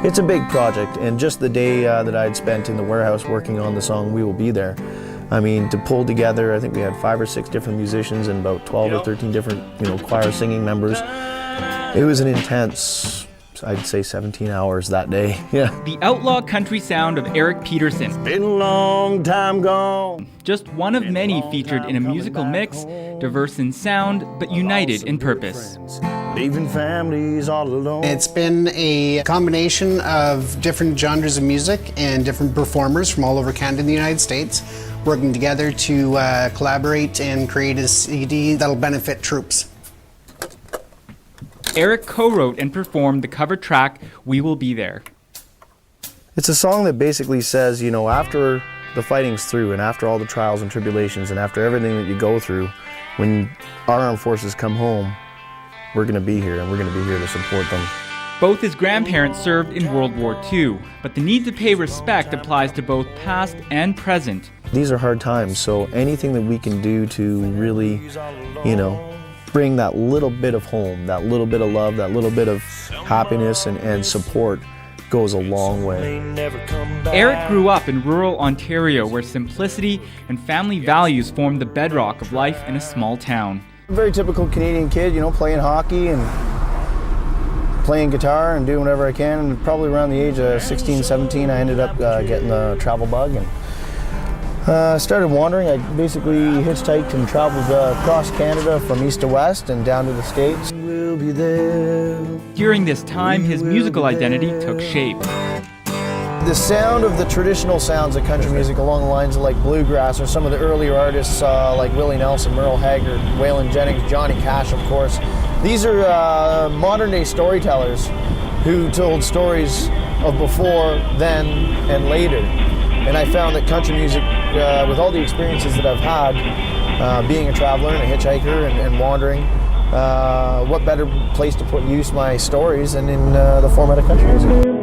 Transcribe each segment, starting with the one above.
It's a big project, and just the day that I'd spent in the warehouse working on the song We Will Be There, I mean, to pull together, I think we had 5 or 6 different musicians and about 12 or 13 different, choir singing members. It was an intense, I'd say 17 hours that day, yeah. The outlaw country sound of Eric Peterson. It's been a long time gone. Just one of many featured in a musical mix, diverse in sound, but united in purpose. Leaving families all alone. It's been a combination of different genres of music and different performers from all over Canada and the United States working together to collaborate and create a CD that'll benefit troops. Eric co-wrote and performed the cover track, We Will Be There. It's a song that basically says, after the fighting's through and after all the trials and tribulations and after everything that you go through, when our armed forces come home, we're going to be here and we're going to be here to support them. Both his grandparents served in World War II, but the need to pay respect applies to both past and present. These are hard times, so anything that we can do to really, bring that little bit of home, that little bit of love, that little bit of happiness and support goes a long way. Eric grew up in rural Ontario where simplicity and family values formed the bedrock of life in a small town. Very typical Canadian kid, playing hockey and playing guitar and doing whatever I can. And probably around the age of 16, 17, I ended up getting the travel bug and started wandering. I basically hitchhiked and traveled across Canada from east to west and down to the States. We'll be there. During this time, his musical identity took shape. The sound of the traditional sounds of country music along the lines of like bluegrass or some of the earlier artists like Willie Nelson, Merle Haggard, Waylon Jennings, Johnny Cash, of course. These are modern day storytellers who told stories of before, then, and later. And I found that country music, with all the experiences that I've had, being a traveler and a hitchhiker and wandering, what better place to use my stories than in the format of country music.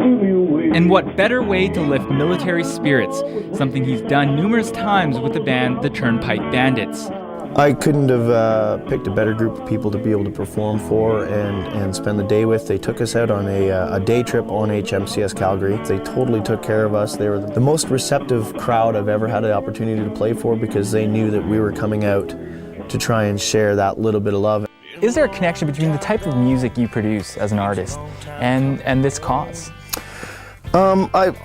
And what better way to lift military spirits, something he's done numerous times with the band The Turnpike Bandits. I couldn't have picked a better group of people to be able to perform for and spend the day with. They took us out on a day trip on HMCS Calgary. They totally took care of us. They were the most receptive crowd I've ever had the opportunity to play for because they knew that we were coming out to try and share that little bit of love. Is there a connection between the type of music you produce as an artist and this cause?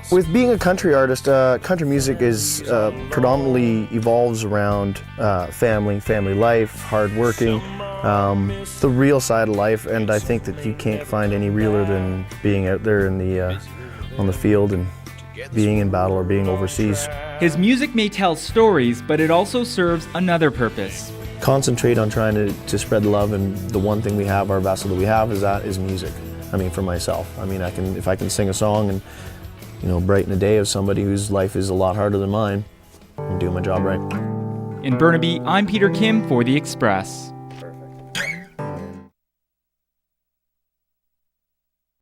With being a country artist, country music is predominantly evolves around family life, hard working, the real side of life, and I think that you can't find any realer than being out there in on the field and being in battle or being overseas. His music may tell stories, but it also serves another purpose. Concentrate on trying to spread love, and the one thing we have, our vessel that we have, is music. I mean, for myself. I mean, if I can sing a song and, brighten the day of somebody whose life is a lot harder than mine, I'm doing my job right. In Burnaby, I'm Peter Kim for The Express.